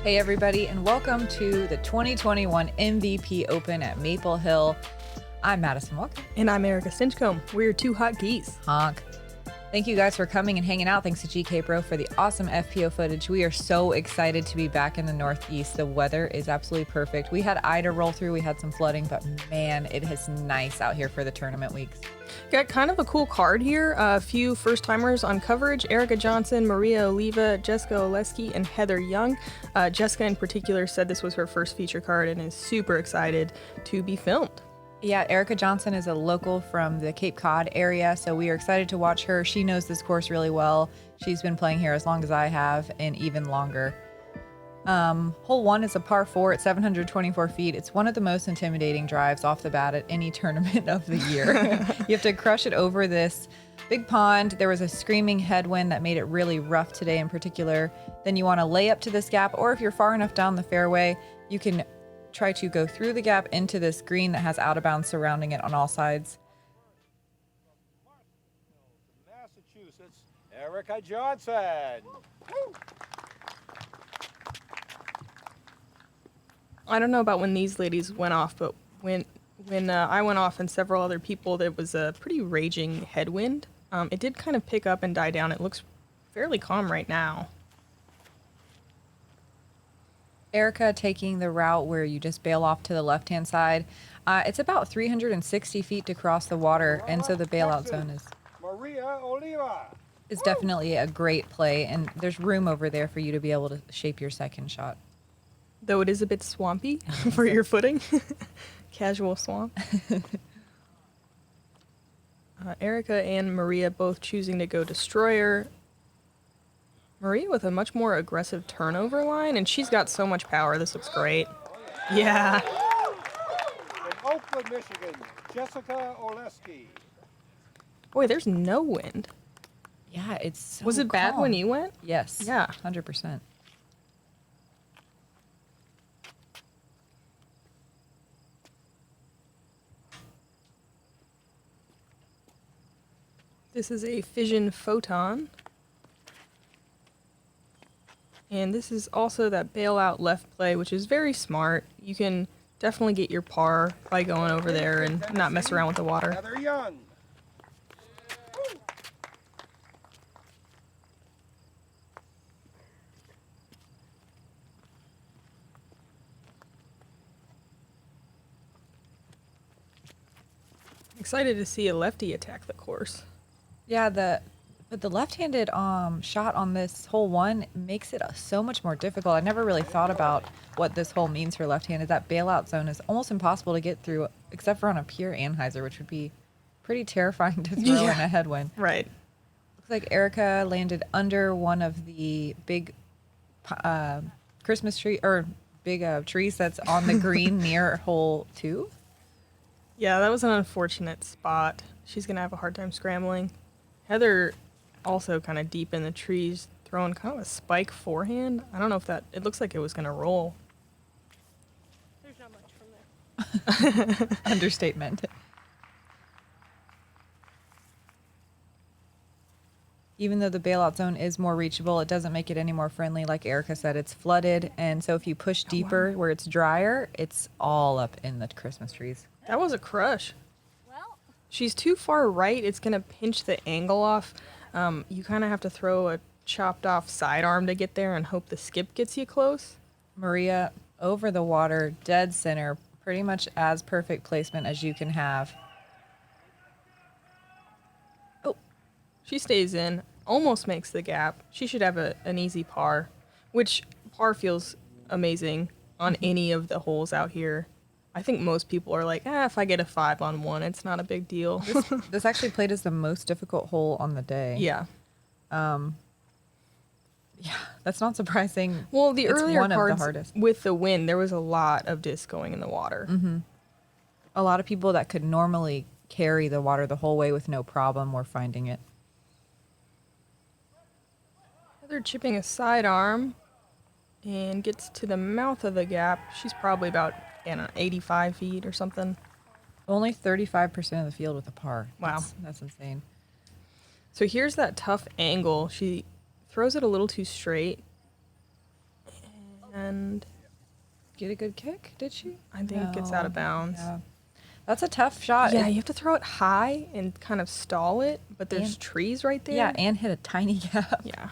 Hey everybody, and welcome to the 2021 MVP Open at Maple Hill. I'm Madison Walker. And I'm Erika Stinchcomb. We're two hot geese. Honk. Thank you guys for coming and hanging out. Thanks to GK Pro for the awesome FPO footage. We are so excited to be back in the Northeast. The weather is absolutely perfect. We had Ida roll through, we had some flooding, but man, it is nice out here for the tournament weeks. Got kind of a cool card here. A few first timers on coverage: Erika Johnson, Maria Oliva, Jessica Oleskie, and Heather Young. Jessica in particular said this was her first feature card and is super excited to be filmed. Yeah, Erika Johnson is a local from the Cape Cod area, so we are excited to watch her. She knows this course really well. She's been playing here as long as I have and even longer. Hole 1 is a par 4 at 724 feet. It's one of the most intimidating drives off the bat at any tournament of the year. You have to crush it over this big pond. There was a screaming headwind that made it really rough today in particular. Then you want to lay up to this gap, or if you're far enough down the fairway, you can try to go through the gap into this green that has out of bounds surrounding it on all sides. Massachusetts, Erika Johnson. Woo! I don't know about when these ladies went off, but when I went off and several other people, there was a pretty raging headwind. It did kind of pick up and die down. It looks fairly calm right now. Erika taking the route where you just bail off to the left-hand side. It's about 360 feet to cross the water, and so the bailout zone Maria Oliva. is definitely a great play, and there's room over there for you to be able to shape your second shot. Though it is a bit swampy for your footing. Casual swamp. Erika and Maria both choosing to go destroyer. Maria with a much more aggressive turnover line, and she's got so much power. This looks great. Yeah. From Oakland, Michigan, Jessica Oleskie. Boy, there's no wind. Yeah, it's so Was it bad calm. when you went? Yes. Yeah. 100%. This is a fission photon. And this is also that bailout left play, which is very smart. You can definitely get your par by going over there and not mess around with the water. Heather Young. Excited to see a lefty attack the course. Yeah, but the left-handed shot on this hole 1 makes it so much more difficult. I never really thought about what this hole means for left-handed. That bailout zone is almost impossible to get through, except for on a pure Anheuser, which would be pretty terrifying to throw in a headwind. Right. Looks like Erika landed under one of the big Christmas tree or big trees that's on the green near hole 2. Yeah, that was an unfortunate spot. She's going to have a hard time scrambling. Heather also kind of deep in the trees, throwing kind of a spike forehand. I don't know if that, it looks like it was going to roll. There's not much from there. Understatement. Even though the bailout zone is more reachable, it doesn't make it any more friendly. Like Erika said, it's flooded, and so if you push deeper where it's drier, it's all up in the Christmas trees. That was a crush. Well, She's too far right. It's going to pinch the angle off. You kind of have to throw a chopped off sidearm to get there and hope the skip gets you close. Maria over the water, dead center, pretty much as perfect placement as you can have. Oh, she stays in, almost makes the gap. She should have an easy par, which par feels amazing on any of the holes out here. I think most people are like, if I get a 5 on 1, it's not a big deal. This actually played as the most difficult hole on the day. Yeah. Yeah, that's not surprising. Well, the It's earlier one of the cards hardest. with the wind, there was a lot of disc going in the water. A lot of people that could normally carry the water the whole way with no problem were finding it. They're chipping a sidearm and gets to the mouth of the gap. She's probably about 85 feet or something. Only 35% of the field with a par. Wow. That's insane. So here's that tough angle. She throws it a little too straight. And Get a good kick, did she? I think it's out of bounds. Yeah. That's a tough shot. Yeah, you have to throw it high and kind of stall it, but there's And- trees right there. Yeah, and hit a tiny gap. Yeah.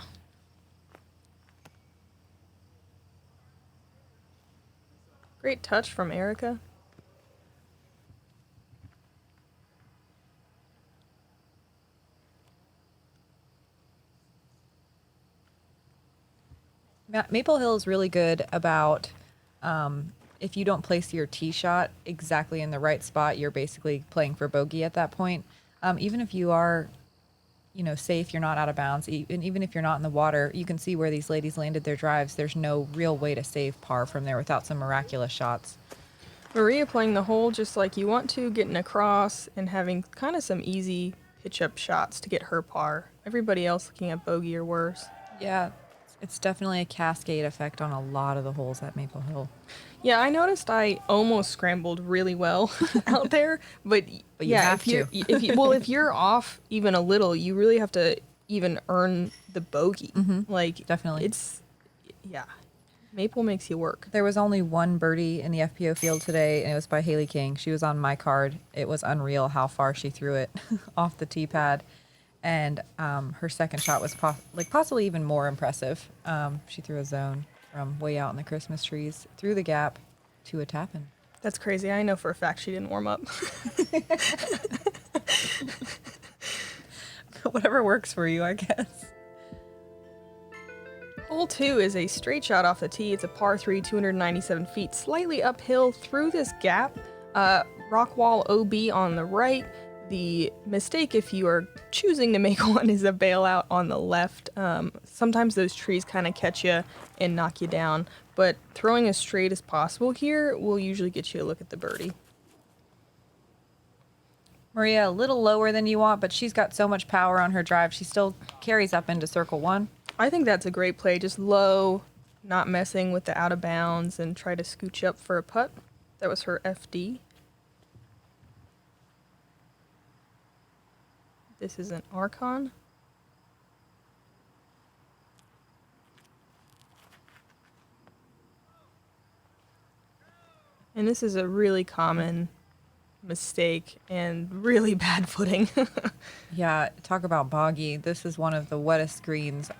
Great touch from Erika. Maple Hill is really good about if you don't place your tee shot exactly in the right spot, you're basically playing for bogey at that point. Even if you are, safe, you're not out of bounds, and even if you're not in the water, you can see where these ladies landed their drives. There's no real way to save par from there without some miraculous shots. Maria playing the hole just like you want to, getting across and having kind of some easy pitch-up shots to get her par. Everybody else looking at bogey or worse. Yeah, it's definitely a cascade effect on a lot of the holes at Maple Hill. Yeah, I noticed I almost scrambled really well out there, but you yeah, have to. if you're off even a little, you really have to even earn the bogey. Like Definitely. Yeah, Maple makes you work. There was only one birdie in the FPO field today, and it was by Haley King. She was on my card. It was unreal how far she threw it off the tee pad. And her second shot was possibly even more impressive. She threw a zone from way out in the Christmas trees, through the gap to a tap-in. That's crazy. I know for a fact she didn't warm up. Whatever works for you, I guess. Hole 2 is a straight shot off the tee. It's a par 3, 297 feet, slightly uphill through this gap. Rock wall OB on the right. The mistake, if you are choosing to make one, is a bailout on the left. Sometimes those trees kind of catch you and knock you down, but throwing as straight as possible here will usually get you a look at the birdie. Maria, a little lower than you want, but she's got so much power on her drive. She still carries up into circle 1. I think that's a great play. Just low, not messing with the out of bounds, and try to scooch up for a putt. That was her FD. This is an Archon. And this is a really common mistake and really bad footing. Yeah, talk about boggy. This is one of the wettest greens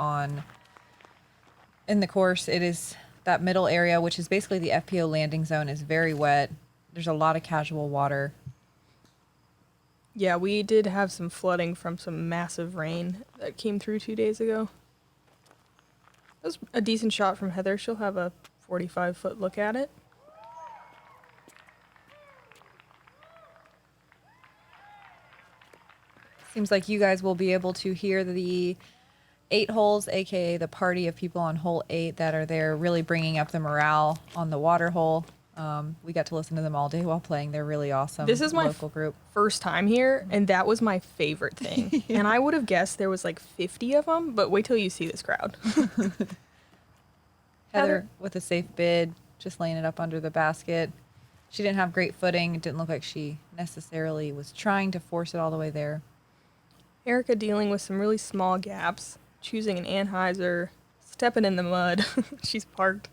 in the course. It is that middle area, which is basically the FPO landing zone, is very wet. There's a lot of casual water. Yeah, we did have some flooding from some massive rain that came through 2 days ago. That was a decent shot from Heather. She'll have a 45-foot look at it. Seems like you guys will be able to hear the 8 holes, aka the party of people on hole 8 that are there, really bringing up the morale on the water hole. We got to listen to them all day while playing. They're really awesome. This is my local group. First time here, and that was my favorite thing. And I would have guessed there was like 50 of them, but wait till you see this crowd. Heather with a safe bid, just laying it up under the basket. She didn't have great footing. It didn't look like she necessarily was trying to force it all the way there. Erika dealing with some really small gaps, choosing an Anheuser, stepping in the mud. She's parked.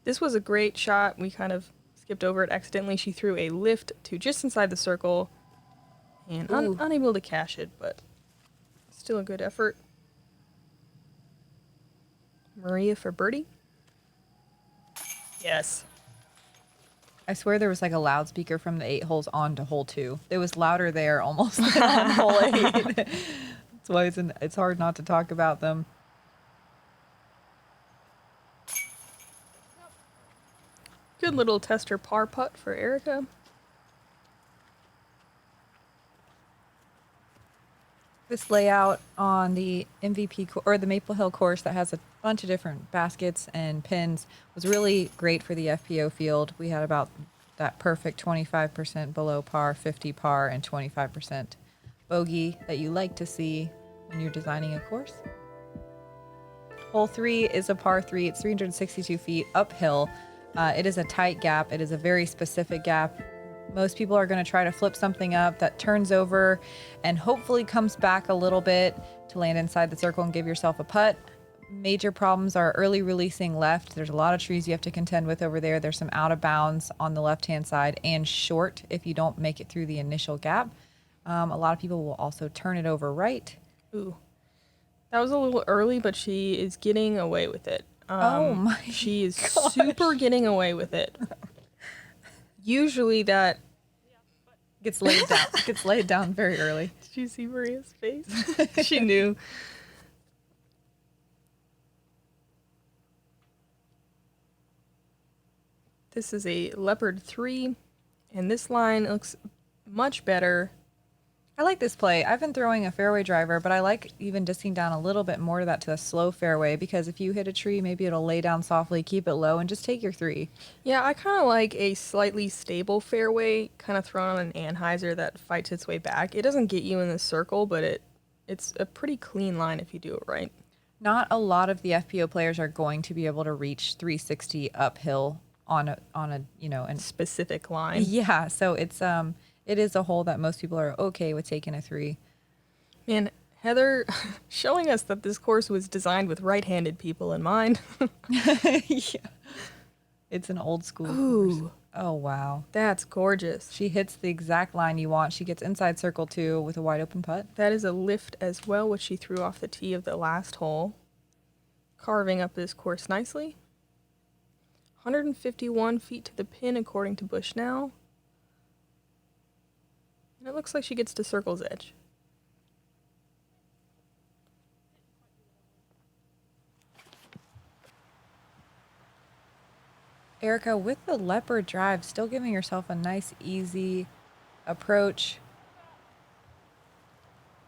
This was a great shot. We kind of skipped over it accidentally. She threw a lift to just inside the circle and unable to cash it, but still a good effort. Maria for birdie. Yes. I swear there was like a loudspeaker from the 8 holes on to hole 2. It was louder there almost than on hole 8. That's why it's hard not to talk about them. Good little tester par putt for Erika. This layout on the MVP or the Maple Hill course that has a bunch of different baskets and pins was really great for the FPO field. We had about that perfect 25% below par, 50 par, and 25% bogey that you like to see when you're designing a course. Hole 3 is a par 3. It's 362 feet uphill. It is a tight gap. It is a very specific gap. Most people are going to try to flip something up that turns over and hopefully comes back a little bit to land inside the circle and give yourself a putt. major problems are early releasing left. There's a lot of trees you have to contend with over there. There's some out of bounds on the left-hand side and short if you don't make it through the initial gap. A lot of people will also turn it over right. Ooh. That was a little early, but she is getting away with it. Oh my She is gosh. super getting away with it. Usually that... Gets laid down. Gets laid down very early. Did you see Maria's face? She knew. This is a Leopard 3, and this line looks much better. I like this play. I've been throwing a fairway driver, but I like even disking down a little bit more to that to a slow fairway because if you hit a tree, maybe it'll lay down softly, keep it low, and just take your 3. Yeah, I kind of like a slightly stable fairway, kind of thrown on an anhyzer that fights its way back. It doesn't get you in the circle, but it's a pretty clean line if you do it right. Not a lot of the FPO players are going to be able to reach 360 uphill on a and Specific line. yeah, so it is a hole that most people are okay with taking a 3. Man, Heather showing us that this course was designed with right-handed people in mind. Yeah. It's an old school course. Ooh, Oh, wow. that's gorgeous. She hits the exact line you want. She gets inside circle 2 with a wide open putt. That is a lift as well, which she threw off the tee of the last hole. Carving up this course nicely. 151 feet to the pin according to Bushnell. And it looks like she gets to circle's edge. Erika, with the leopard drive, still giving yourself a nice, easy approach.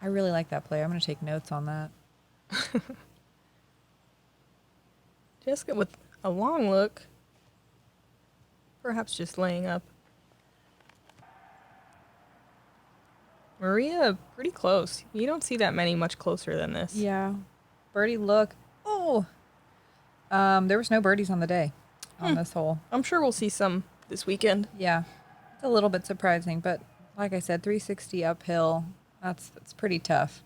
I really like that play. I'm going to take notes on that. Jessica with a long look. Perhaps just laying up. Maria, pretty close. You don't see that many much closer than this. Yeah. Birdie look. Oh. There was no birdies on the day on this hole. I'm sure we'll see some this weekend. Yeah. It's a little bit surprising, but like I said, 360 uphill. That's pretty tough.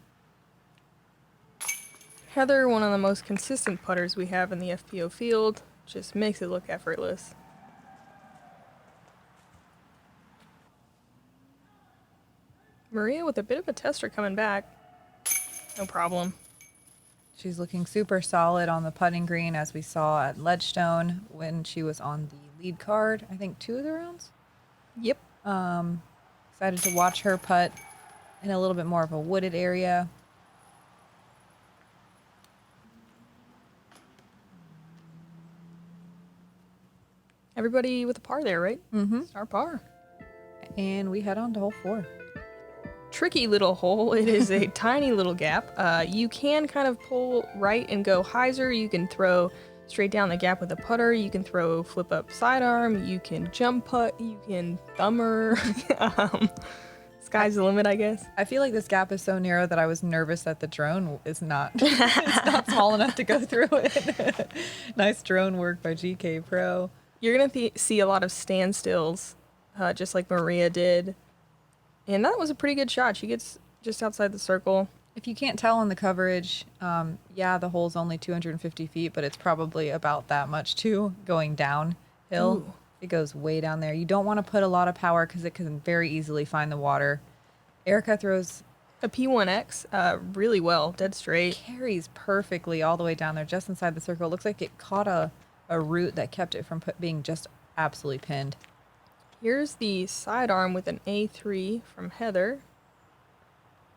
Heather, one of the most consistent putters we have in the FPO field, just makes it look effortless. Maria with a bit of a tester coming back. No problem. She's looking super solid on the putting green as we saw at Ledgestone when she was on the lead card. I think 2 of the rounds. Yep. Excited to watch her putt in a little bit more of a wooded area. Everybody with a par there, right? Mm-hmm. It's our par. And we head on to hole 4. Tricky little hole. It is a tiny little gap. You can kind of pull right and go hyzer. You can throw straight down the gap with a putter. You can throw flip up sidearm. You can jump putt. You can thumber. Sky's the limit, I guess. I feel like this gap is so narrow that I was nervous that the drone is not it's not small enough to go through it. Nice drone work by GK Pro. You're going to see a lot of standstills, just like Maria did. And that was a pretty good shot. She gets just outside the circle. If you can't tell on the coverage, yeah, the hole's only 250 feet, but it's probably about that much too going downhill. Ooh. It goes way down there. You don't want to put a lot of power because it can very easily find the water. Erika throws A P1X really well, dead straight. carries perfectly all the way down there, just inside the circle. It looks like it caught a root that kept it from being just absolutely pinned. Here's the sidearm with an A3 from Heather.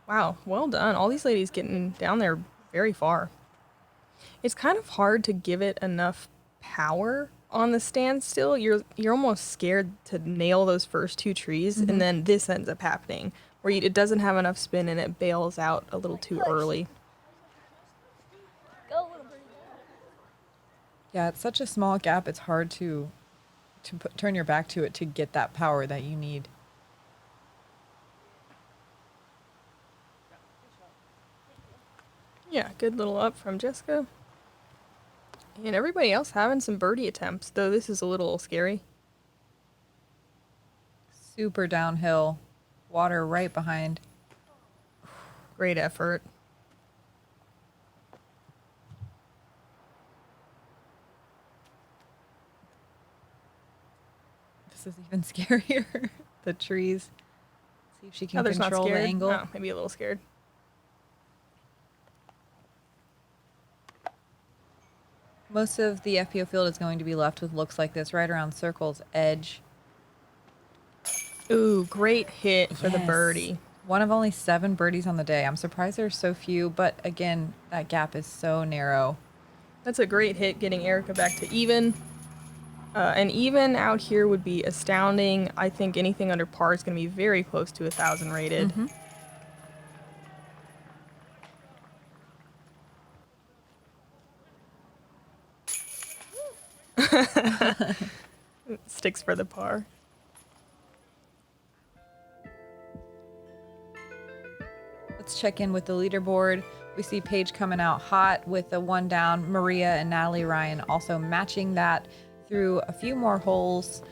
Wow, well done. All these ladies getting down there very far. It's kind of hard to give it enough power on the standstill. You're almost scared to nail those first 2 trees, and then this ends up happening, where it doesn't have enough spin and it bails out a little too early. Go, little birdie. Yeah, it's such a small gap. It's hard to turn your back to it to get that power that you need. Yeah, good little up from Jessica. And everybody else having some birdie attempts, though this is a little scary. Super downhill, water right behind. Great effort. This is even scarier. The trees. See if she can Heather's not control the scared. angle. No, maybe a little scared. Most of the FPO field is going to be left with looks like this, right around circle's edge. Ooh, great hit for the Yes. birdie. One of only 7 birdies on the day. I'm surprised there's so few, but again, that gap is so narrow. That's a great hit, getting Erika back to even. And even out here would be astounding. I think anything under par is going to be very close to 1,000 rated. Sticks for the par. Let's check in with the leaderboard. We see Paige coming out hot with a 1 down. Maria and Natalie Ryan also matching that through a few more holes.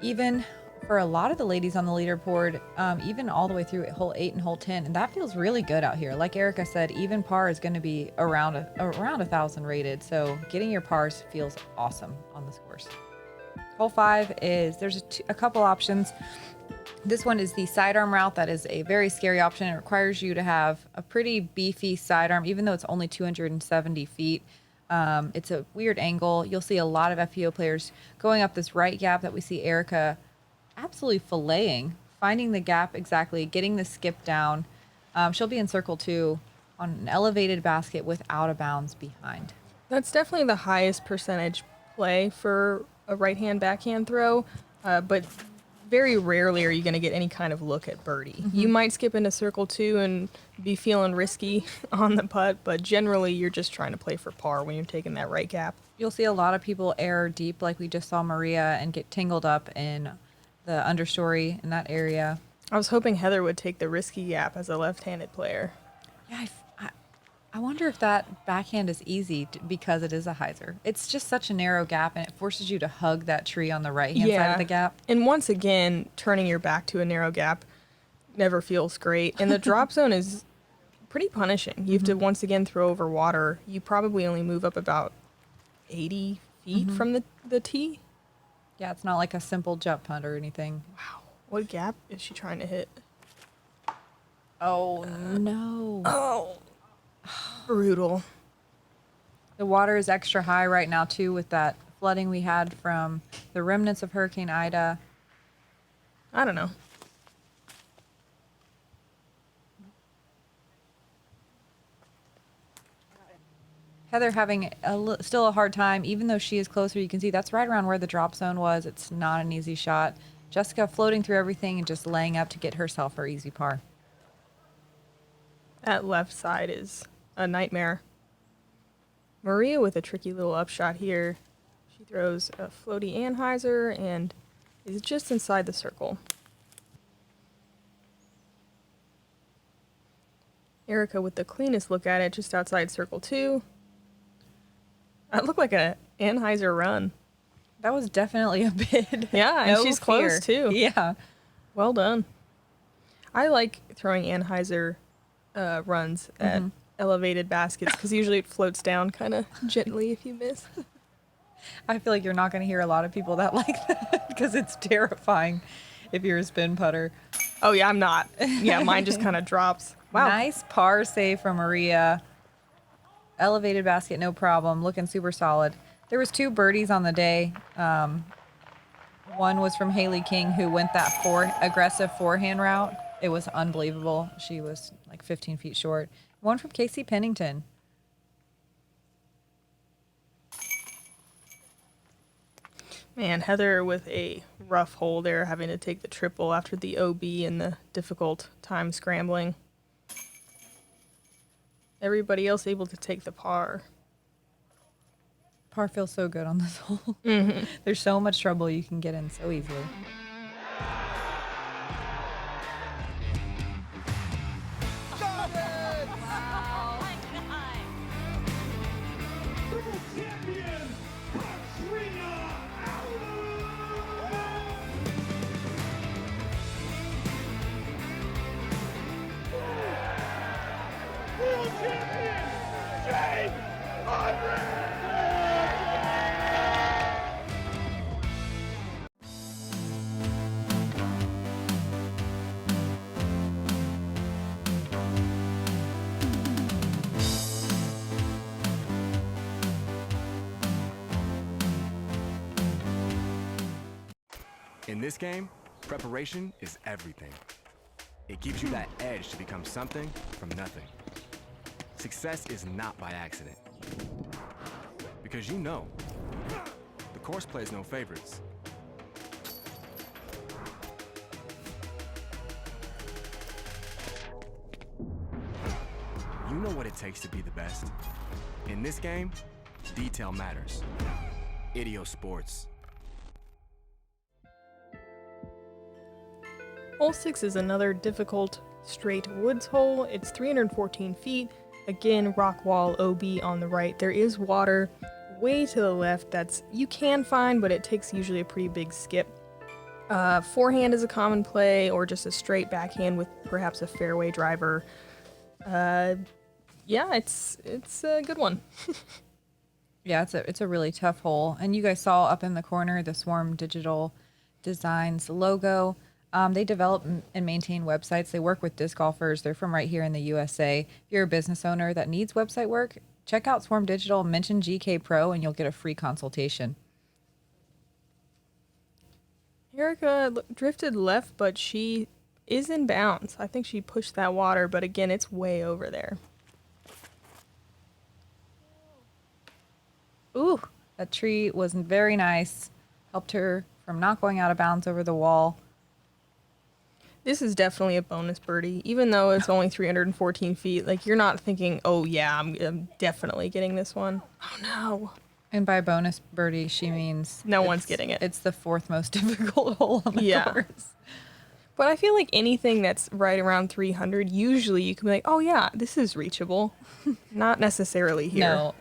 Even for a lot of the ladies on the leaderboard, even all the way through hole 8 and hole 10. And that feels really good out here. Like Erika said, even par is going to be around 1,000 rated. So getting your pars feels awesome on this course. Hole 5 is, there's a couple options. This one is the sidearm route. That is a very scary option. It requires you to have a pretty beefy sidearm, even though it's only 270 feet. It's a weird angle. You'll see a lot of FPO players going up this right gap that we see Erika absolutely filleting, finding the gap exactly, getting the skip down. She'll be in circle 2 on an elevated basket with out of bounds behind. That's definitely the highest percentage play for a right-hand backhand throw, but very rarely are you going to get any kind of look at birdie. You might skip into circle 2 and be feeling risky on the putt, but generally you're just trying to play for par when you're taking that right gap. You'll see a lot of people err deep, like we just saw Maria, and get tangled up in the understory in that area. I was hoping Heather would take the risky gap as a left-handed player. Yeah, I wonder if that backhand is easy because it is a hyzer. It's just such a narrow gap, and it forces you to hug that tree on the right-hand side of the gap. And once again, turning your back to a narrow gap never feels great. And the drop zone is pretty punishing. You have to once again throw over water. You probably only move up about 80 feet from the tee. Yeah, it's not like a simple jump putt or anything. Wow. What gap is she trying to hit? Oh, no. Oh, brutal. The water is extra high right now, too, with that flooding we had from the remnants of Hurricane Ida. I don't know. Heather having still a hard time, even though she is closer. You can see that's right around where the drop zone was. It's not an easy shot. Jessica floating through everything and just laying up to get herself her easy par. That left side is a nightmare. Maria with a tricky little upshot here. She throws a floaty anhyzer and is just inside the circle. Erika with the cleanest look at it, just outside circle 2. That looked like a anhyzer run. That was definitely a bid. Yeah, and she's close too. Yeah. Well done. I like throwing anhyzer runs at elevated baskets because usually it floats down kind of gently if you miss. I feel like you're not going to hear a lot of people that like that because it's terrifying if you're a spin putter. Oh, yeah, I'm not. Yeah, mine just kind of drops. Wow. Nice par save from Maria. Elevated basket, no problem. Looking super solid. There was 2 birdies on the day. One was from Haley King, who went that aggressive forehand route. It was unbelievable. She was like 15 feet short. One from Casey Pennington. Man, Heather with a rough hole there, having to take the triple after the OB and the difficult time scrambling. Everybody else able to take the par. Par feels so good on this hole. There's so much trouble you can get in so easily. In this game, preparation is everything. It gives you that edge to become something from nothing. Success is not by accident. Because you know, the course plays no favorites. You know what it takes to be the best. In this game, detail matters. Idio Sports. Hole 6 is another difficult straight woods hole. It's 314 feet. Again, rock wall OB on the right. There is water way to the left that's you can find, but it takes usually a pretty big skip. Forehand is a common play, or just a straight backhand with perhaps a fairway driver. Yeah, it's a good one. Yeah, it's a really tough hole. And you guys saw up in the corner the Swarm Digital Designs logo. They develop and maintain websites. They work with disc golfers. They're from right here in the USA. If you're a business owner that needs website work, check out Swarm Digital, mention GK Pro, and you'll get a free consultation. Erika drifted left, but she is in bounds. I think she pushed that water, but again, it's way over there. Ooh, that tree was very nice. Helped her from not going out of bounds over the wall. This is definitely a bonus birdie, even though it's only 314 feet. Like, you're not thinking, oh, yeah, I'm definitely getting this one. Oh, no. And by bonus birdie, she means No one's getting it. It's the fourth most difficult hole on the course. But I feel like anything that's right around 300, usually you can be like, oh, yeah, this is reachable. Not necessarily here. No,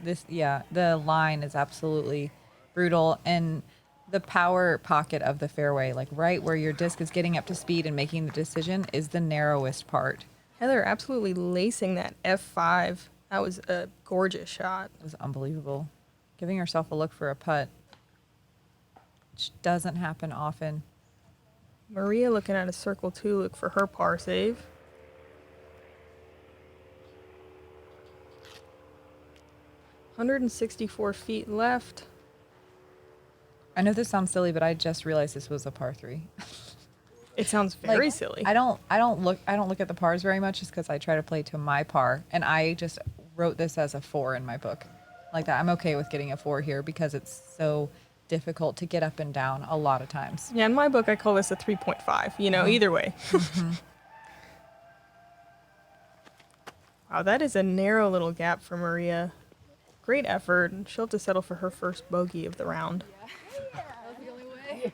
the line is absolutely brutal. And the power pocket of the fairway, like right where your disc is getting up to speed and making the decision, is the narrowest part. Heather absolutely lacing that F5. That was a gorgeous shot. It was unbelievable. Giving herself a look for a putt, which doesn't happen often. Maria looking at a circle 2 look for her par save. $164 feet left. I know this sounds silly, but I just realized this was a par 3. It sounds very silly. I don't look at the pars very much just because I try to play to my par, and I just wrote this as a 4 in my book. Like that, I'm okay with getting a 4 here because it's so difficult to get up and down a lot of times. Yeah, in my book, I call this a 3.5. You know, either way. Wow, that is a narrow little gap for Maria. Great effort. She'll have to settle for her first bogey of the round. That was the only way.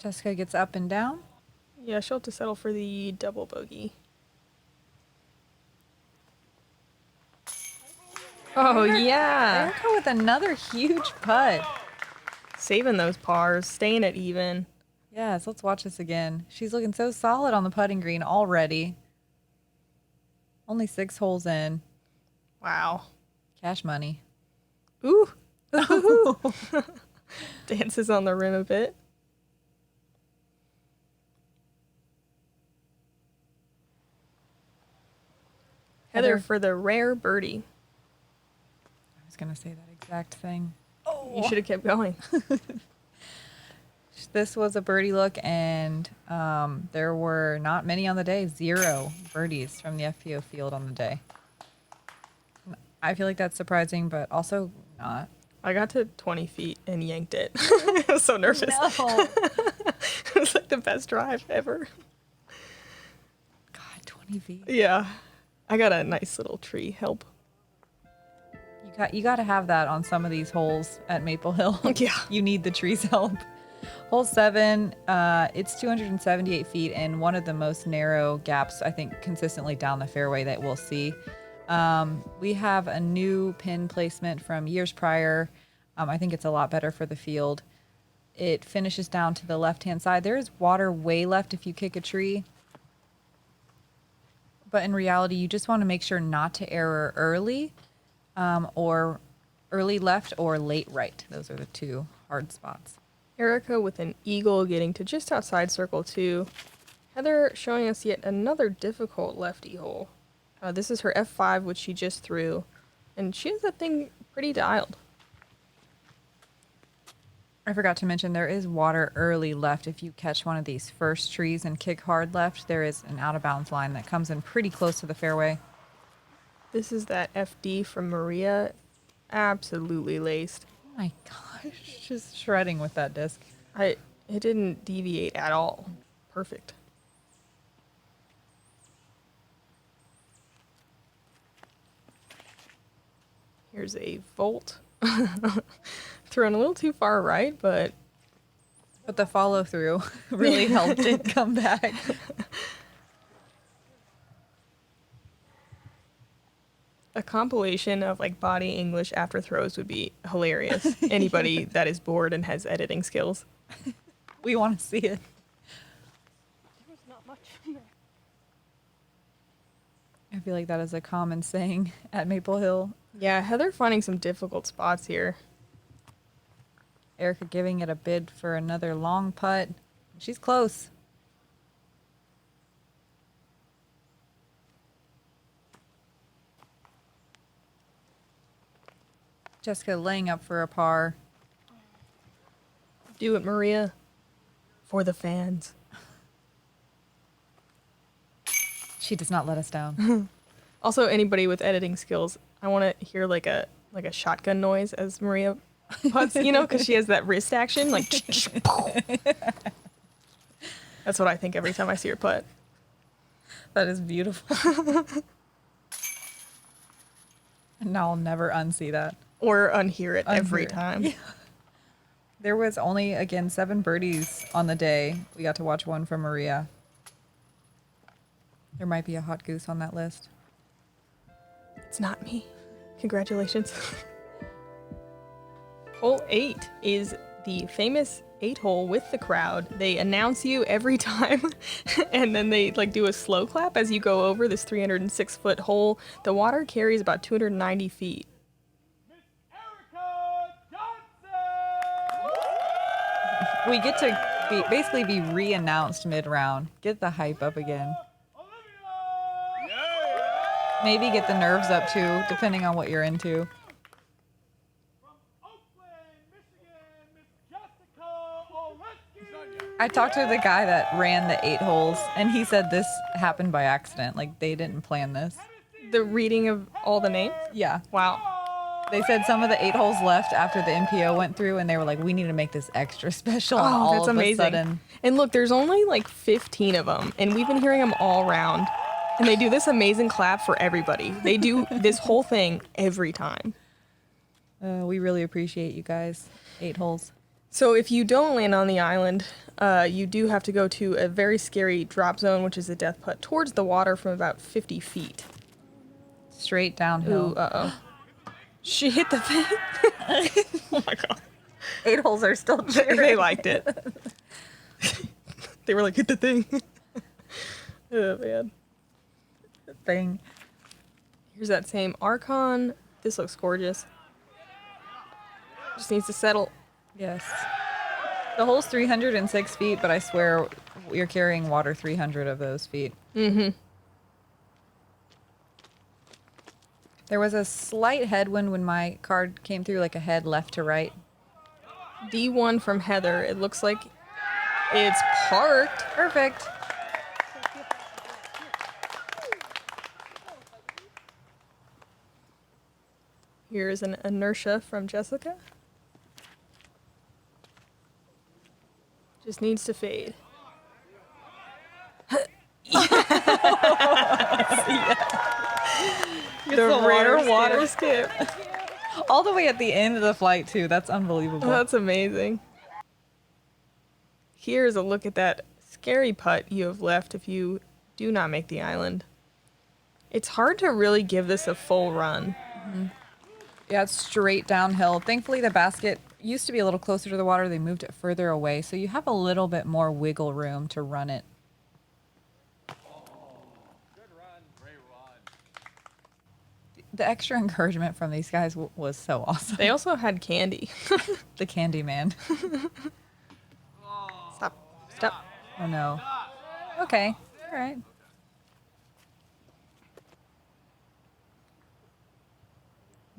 Jessica gets up and down. Yeah, she'll have to settle for the double bogey. Oh, yeah. Erika with another huge putt. Saving those pars, staying at even. Yes, let's watch this again. She's looking so solid on the putting green already. Only 6 holes in. Wow. Cash money. Ooh. Dances on the rim a bit. Heather for the rare birdie. I was going to say that exact thing. You should have kept going. This was a birdie look, and there were not many on the day. 0 birdies from the FPO field on the day. I feel like that's surprising, but also not. I got to 20 feet and yanked it. I was so nervous. No. It was like the best drive ever. God, 20 feet. Yeah. I got a nice little tree help. You got to have that on some of these holes at Maple Hill. Yeah. You need the trees help. Hole 7, it's 278 feet and one of the most narrow gaps, I think, consistently down the fairway that we'll see. We have a new pin placement from years prior. I think it's a lot better for the field. It finishes down to the left-hand side. There is water way left if you kick a tree. But in reality, you just want to make sure not to error early, or early left or late right. Those are the 2 hard spots. Erika with an eagle getting to just outside circle 2. Heather showing us yet another difficult lefty hole. This is her F5, which she just threw, and she has that thing pretty dialed. I forgot to mention there is water early left. If you catch one of these first trees and kick hard left, there is an out of bounds line that comes in pretty close to the fairway. This is that FD from Maria. Absolutely laced. Oh my gosh, just shredding with that disc. It didn't deviate at all. Perfect. Here's a volt. Thrown a little too far right, but the follow through really helped it come back. a compilation of like body English after throws would be hilarious. Anybody that is bored and has editing skills. We want to see it. There was not much in there. I feel like that is a common saying at Maple Hill. Yeah, Heather finding some difficult spots here. Erika giving it a bid for another long putt. She's close. Jessica laying up for a par. Do it, Maria. For the fans. She does not let us down. Also, anybody with editing skills, I want to hear like a shotgun noise as Maria putts, you know, because she has that wrist action, like. That's what I think every time I see her putt. That is beautiful. And now I'll never unsee that. Or unhear it every Unhear it. time. Yeah. There was only, again, 7 birdies on the day. We got to watch one from Maria. There might be a hot goose on that list. It's not me. Congratulations. Hole 8 is the famous 8-hole with the crowd. They announce you every time, and then they like do a slow clap as you go over this 306-foot hole. The water carries about 290 feet. Erika Johnson! We get to basically be re-announced mid-round. Get the hype up again. Olivia! Maybe get the nerves up too, depending on what you're into. From Oakland, Michigan, Miss Jessica Oleskie! I talked to the guy that ran the 8 holes, and he said this happened by accident. Like, they didn't plan this. The reading of all the names? Yeah. Wow. They said some of the 8 holes left after the MPO went through, and they were like, we need to make this extra special. And all That's of amazing. a sudden, And look, there's only like 15 of them, and we've been hearing them all round. And they do this amazing clap for everybody. They do this whole thing every time. we really appreciate you guys. 8 holes. So if you don't land on the island, you do have to go to a very scary drop zone, which is a death putt towards the water from about 50 feet. Straight downhill. Ooh, uh-oh. She hit the thing. Oh my god. 8 holes are still cheering. They liked it. They were like, hit the thing. Oh man. Thing. Here's that same Archon. This looks gorgeous. Just needs to settle. Yes. The hole's 306 feet, but I swear you're carrying water 300 of those feet. Mm-hmm. There was a slight headwind when my card came through, like a head left to right. D1 from Heather. It looks like it's parked. Perfect. Here's an inertia from Jessica. Just needs to fade. The rare water skip. All the way at the end of the flight, too. That's unbelievable. That's amazing. Here's a look at that scary putt you have left if you do not make the island. It's hard to really give this a full run. Mm-hmm. Yeah, it's straight downhill. Thankfully, the basket used to be a little closer to the water. They moved it further away, so you have a little bit more wiggle room to run it. Good run, great run. The extra encouragement from these guys was so awesome. They also had candy. The candy man. Stop. Stop. Oh, no. Okay. All right.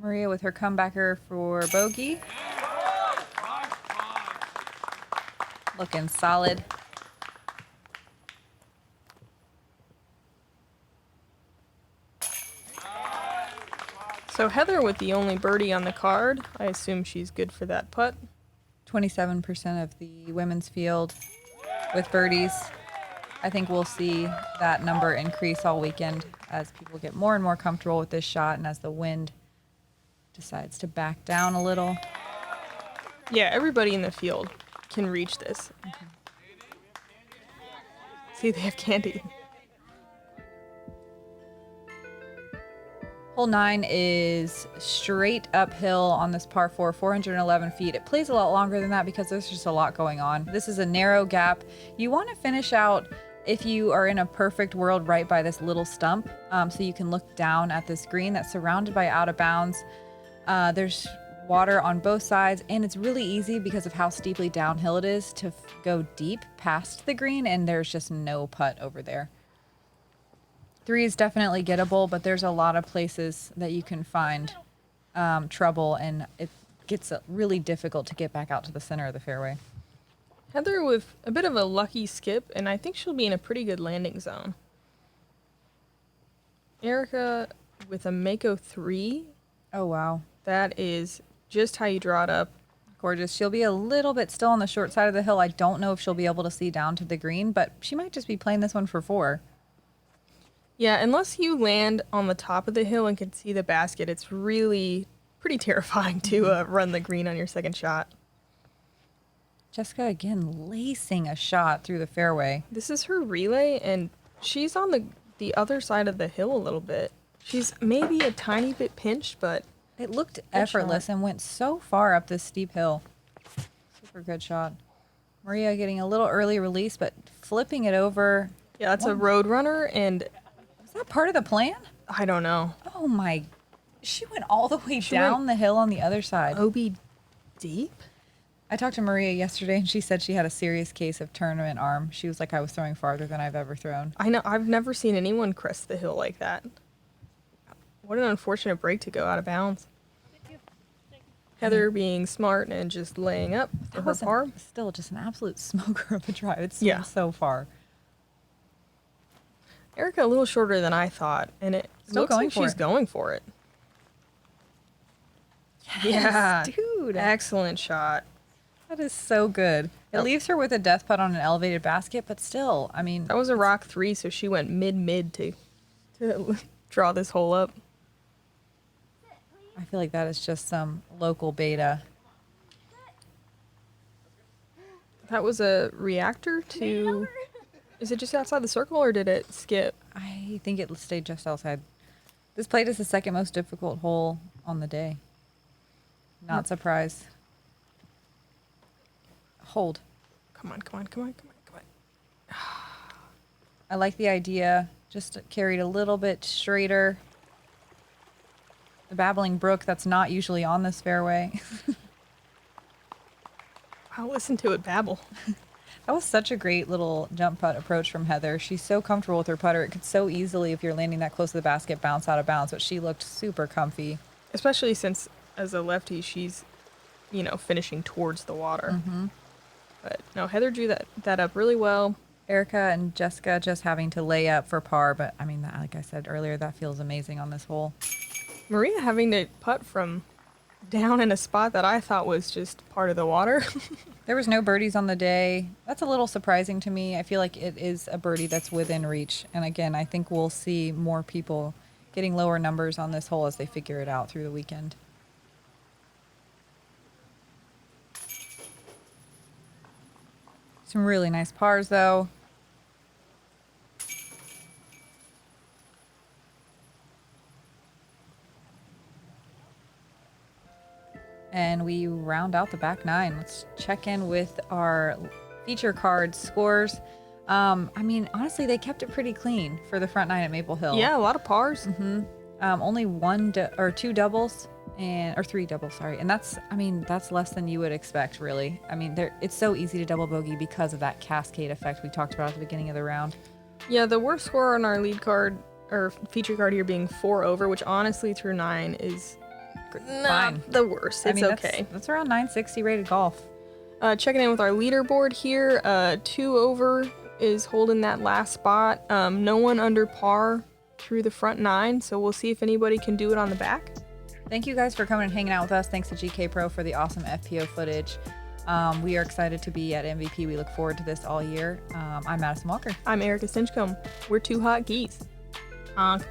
Maria with her comebacker for bogey. Looking solid. So Heather with the only birdie on the card. I assume she's good for that putt. 27% of the women's field with birdies. I think we'll see that number increase all weekend as people get more and more comfortable with this shot and as the wind decides to back down a little. Yeah, everybody in the field can reach this. See, they have candy. Hole 9 is straight uphill on this par 4, 411 feet. It plays a lot longer than that because there's just a lot going on. This is a narrow gap. You want to finish out, if you are in a perfect world, right by this little stump, so you can look down at this green that's surrounded by out of bounds. There's water on both sides, and it's really easy because of how steeply downhill it is to go deep past the green, and there's just no putt over there. 3 is definitely gettable, but there's a lot of places that you can find trouble, and it gets really difficult to get back out to the center of the fairway. Heather with a bit of a lucky skip, and I think she'll be in a pretty good landing zone. Erika with a Mako 3. Oh, wow. That is just how you draw it up. Gorgeous. She'll be a little bit still on the short side of the hill. I don't know if she'll be able to see down to the green, but she might just be playing this one for 4. Yeah, unless you land on the top of the hill and can see the basket, it's really pretty terrifying to run the green on your second shot. Jessica, again, lacing a shot through the fairway. This is her relay, and she's on the other side of the hill a little bit. She's maybe a tiny bit pinched, but It looked effortless and went so far up this steep hill. Super good shot. Maria getting a little early release, but flipping it over. yeah, that's a road runner, and Was that part of the plan? I don't know. Oh my. She went all the way She down went- the hill on the other side. OB deep? I talked to Maria yesterday, and she said she had a serious case of tournament arm. She was like, I was throwing farther than I've ever thrown. I know. I've never seen anyone crest the hill like that. What an unfortunate break to go out of bounds. Heather being smart and just laying up for That her was par. still just an absolute smoker of a drive. It Yeah. swung so far. Erika a little shorter than I thought, and it Still looks going like for she's it. going for it. Yes, dude. Excellent shot. That is so good. It Yep. leaves her with a death putt on an elevated basket, but still, I mean, That was a rock 3, so she went mid to draw this hole up. I feel like that is just some local beta. That was a reactor to... Is it just outside the circle, or did it skip? I think it stayed just outside. This plate is the second most difficult hole on the day. Not surprised. Hold. Come on. I like the idea. Just carried a little bit straighter. The babbling brook that's not usually on this fairway. I'll listen to it babble. That was such a great little jump putt approach from Heather. She's so comfortable with her putter. It could so easily, if you're landing that close to the basket, bounce out of bounds, but she looked super comfy. Especially since, as a lefty, she's, finishing towards the water. But no, Heather drew that up really well. Erika and Jessica just having to lay up for par, but I mean, that, like I said earlier, that feels amazing on this hole. Maria having to putt from down in a spot that I thought was just part of the water. There was no birdies on the day. That's a little surprising to me. I feel like it is a birdie that's within reach. And again, I think we'll see more people getting lower numbers on this hole as they figure it out through the weekend. Some really nice pars, though. And we round out the back 9. Let's check in with our feature card scores. I mean, honestly, they kept it pretty clean for the front 9 at Maple Hill. Yeah, a lot of pars. Only 2 doubles or 3 doubles, sorry. And that's less than you would expect, really. I mean, it's so easy to double bogey because of that cascade effect we talked about at the beginning of the round. Yeah, the worst score on our lead card or feature card here being 4 over, which honestly through 9 is fine. the worst. It's okay. That's around 960 rated golf. Checking in with our leaderboard here. 2 over is holding that last spot. No one under par through the front 9, so we'll see if anybody can do it on the back. Thank you guys for coming and hanging out with us. Thanks to GK Pro for the awesome FPO footage. We are excited to be at MVP. We look forward to this all year. I'm Madison Walker. I'm Erika Stinchcomb. We're 2 hot geese. Honk.